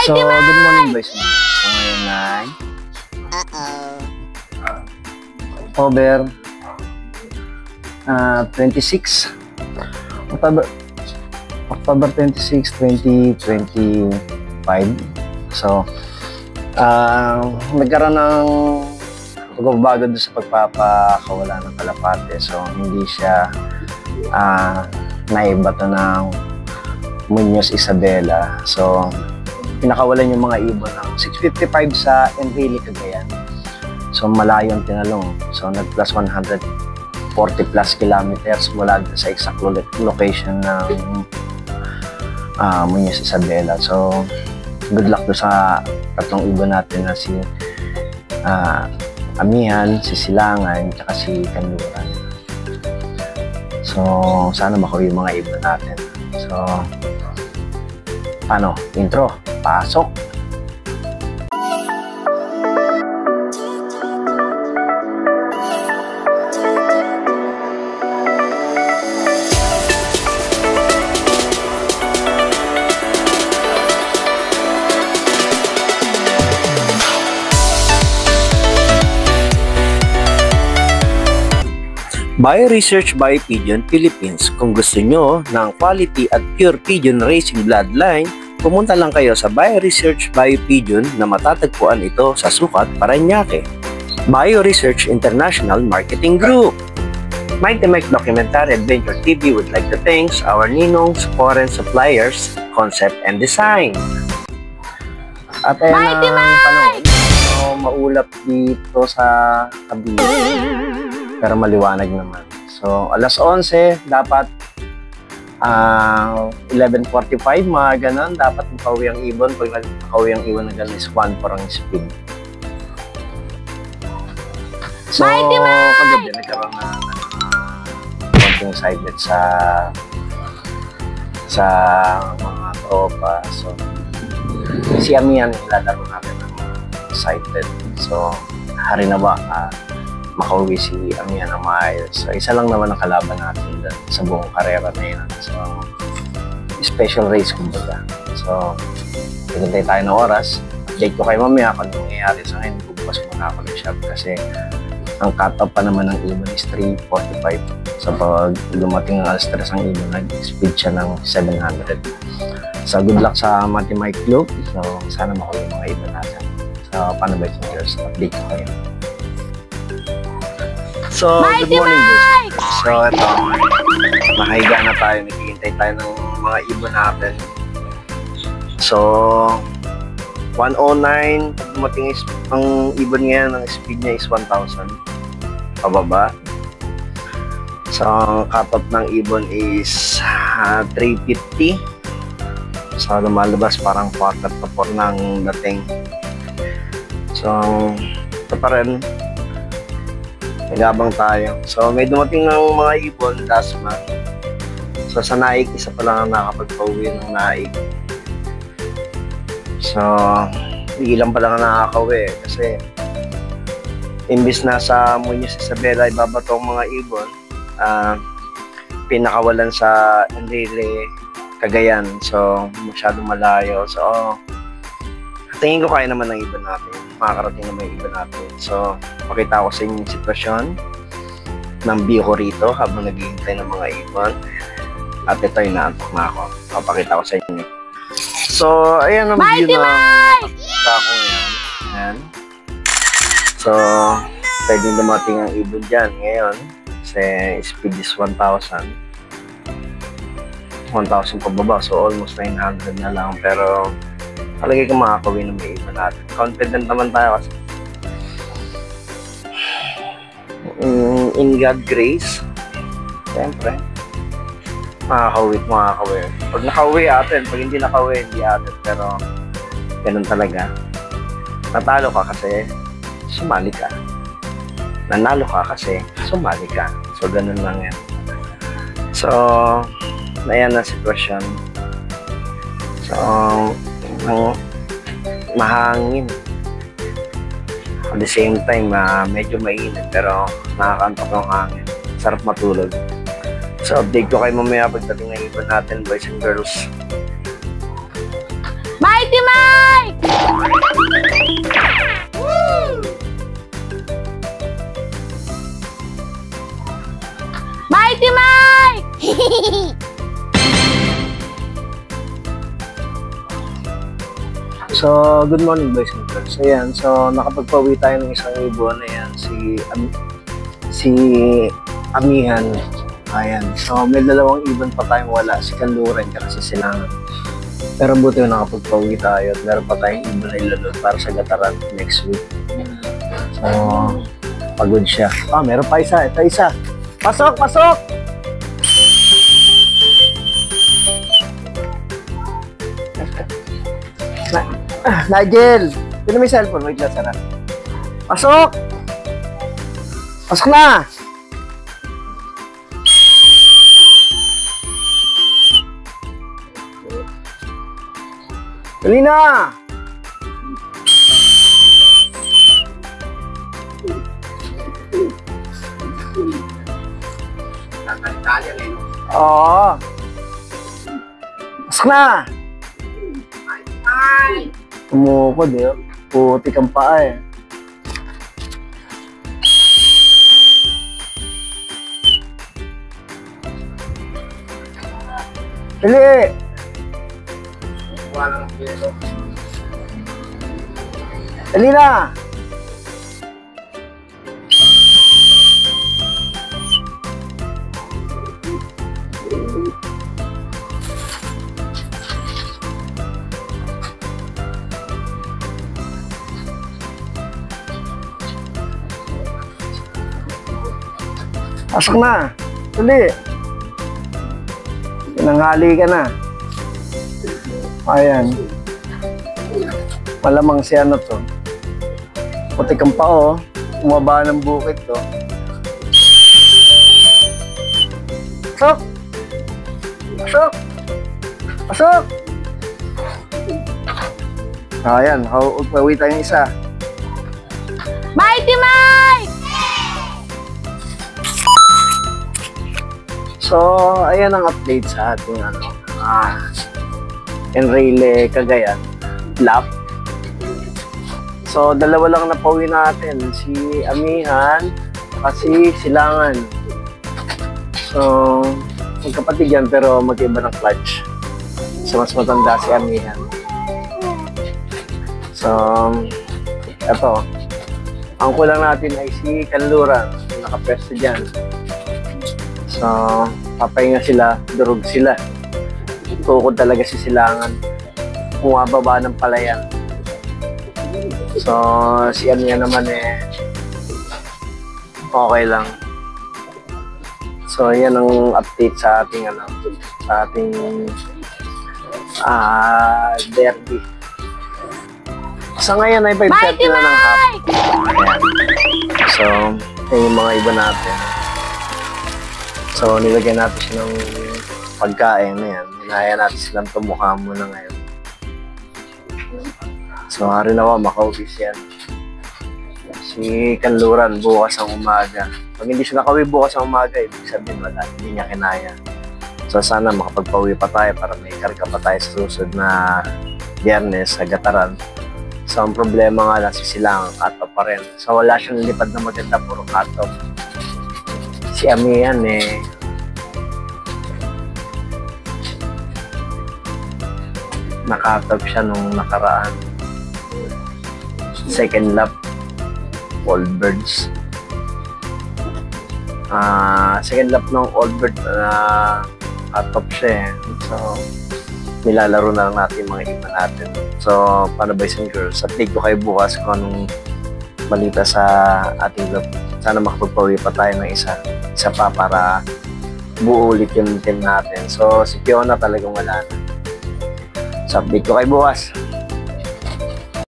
So, good morning boys. So, ngayon ay October 26 October 26, 2025. So, nagkaroon ng pagbabago doon sa pagpapakawala ng kalapate. So, hindi siya naibato ng Muñoz Isabela. So, pinakawalan yung mga ibon ng 655 sa Enrile, Cagayan. So, malayo ang tinalong. So, nag-plus 140 plus kilometers mula sa exact location ng Muñoz Isabela. So, good luck to sa tatlong ibon natin na si Amihan, si Silangan, at si Kanluran. So, sana makuha yung mga ibon natin. So, ano, intro, pasok! BioResearch by Pigeon Philippines. Kung gusto nyo ng quality at pure pigeon racing bloodline, pumunta lang kayo sa BioResearch by Pigeon na matatagpuan ito sa Sukat, Parañaque. BioResearch International Marketing Group. Mighty Mike Documentary Adventure TV would like to thank our Ninong's Foreign Suppliers, Concept and Design. At ayan ang panahon. So, maulap dito sa kabila. Pero maliwanag naman. So, alas 11, dapat 11:45, mga ganun. Dapat makauwi ang ibon. Pag nakauwi ang ibon na ganun is 1 for ang speed. So, kagabi, nagkaroon na konting side bet sa mga tropa. So, si Amihan, lalaro natin ng side bet. So, hari na ba? Makauwi si Amihan ng maayos. So, isa lang naman ang kalaban natin sa buong karera na yun. So, special race kumbaga. So, pinintay tayo ng oras. Update ko kayo mamaya kung anong nangyayari sa akin. Bubukas muna ako ng shop kasi ang cut-off pa naman ng ibon is 345. So, pag lumating ng alas 3 ang ibon, nag-speed siya ng 700. So, good luck sa Mighty Mike Club. So, sana makuha yung mga ibon natin. So, paano ba yung girls? Update ko kayo. So, good morning guys. So, ito, nakahiga na tayo, naghihintay tayo ng mga ibon natin. So, 109, pag dumating ang ibon ngayon, ang speed niya is 1,000 pababa. So, ang cut-off ng ibon is 350. So, lumalabas parang 4 ng dating. So, ito pa rin. Nagabang tayo. So, may dumating ng mga ibon last month. So, sa Naik, isa pa lang ang nakapagpauwi ng Naik. So, ilan pa lang ang nakakauwi. Kasi, imbis na sa Muñoz Isabela, ibabato ang mga ibon, pinakawalan sa Enrile, Cagayan. So, masyadong malayo. So, tingin ko kaya naman ng ibon natin. Makakarating naman yung ibon natin. So, pakita ko sa inyo yung sitwasyon ng biyo ko rito habang naghihintay ng mga ibon. At ito, inaantok na ako. Pakita ko sa inyo. So, ayan ang view ng tako ngayon. Ayan. So, pwedeng dumating ang ibon dyan ngayon. Kasi speed is 1,000. 1,000 pababa. So, almost 900 na lang. Pero, palagi kang makakawin ng may iba natin. Confident naman tayo kasi in God grace, siyempre, makakawin. Pag nakauwi atin, pag hindi nakauwi, hindi atin. Pero, ganun talaga. Natalo ka kasi, sumali ka. Nanalo ka kasi, sumali ka. So, ganun lang yan. So, ayan ang sitwasyon. So, mahangin. At the same time, medyo mainit pero nakakantok ng hangin. Sarap matulog. So, update ko kayo mamaya pagdating ng ibon natin, boys and girls. Mighty Mike! So, good morning boys and girls. Ayan, so nakapagpauwi tayo ng isang ibon. Ayan, si Amihan. Ayan, so may dalawang ibon pa tayong wala. Si Kanluran kasi silangan. Pero buti yung nakapagpauwi tayo at meron pa tayong ibon na ilalod para sa Gataran next week. So, pagod siya. Meron pa isa. Ito isa. Pasok! Pasok! Nigel! Sino may cellphone? Wait lang, sana. Pasok! Pasok na! Dali na! Oo. Pasok na! Tumukod eh. Putik ang paa eh. Dali! Dali na! Pasok na! Dali! Pinanghali ka na. Ayan. Malamang si ano to. Putik ang pao. Umaba ng bukid to. Pasok! Pasok! Pasok! Ayan. Pauwi tayong isa. Mighty Mike! So, ayan ang update sa ating Enrile Cagayan lap. So, dalawa lang napauwi natin, si Amihan at si Silangan. So, magkapatid yan pero mag-iba ng clutch. So, mas matanda si Amihan. So, eto. Ang kulang natin ay si Kanluran, nakapesto dyan. So, papahinga sila, durog sila. Tukod talaga si Silangan. Bumababa ng palayan. So, si Amihan naman okay lang. So, yan ang update sa ating derby. So, ngayon ay 5:30 na ng hapon. Ayan. So, yan yung mga iba natin. So, nilagyan natin siya ng pagkain na yan. Hinahaya natin silang tumukha muna ngayon. So, harinawa, makaubis yan. Si Kanluran, bukas ang umaga. Pag hindi siya nakauwi bukas ang umaga, ibig sabihin wala, hindi niya kinaya. So, sana makapagpauwi pa tayo para may karga pa tayo sa susunod na Biyernes sa Gataran. So, ang problema nga lang, si Silangan, cut-off pa rin. So, wala siyang lipad na maganda, puro cut-off. Si Amihan naka-cut-off siya nung nakaraan. Second lap, Old Birds. Second lap ng Old Bird cut-off siya So, nilalaro na lang natin mga iba natin. So, paano boys and girls? Update ko kayo bukas kung anong balita sa ating group. Sana makapagpauwi pa tayo ng isa pa para buo ulit yung team natin. So, si Fiona talagang wala na. So, update ko kayo bukas.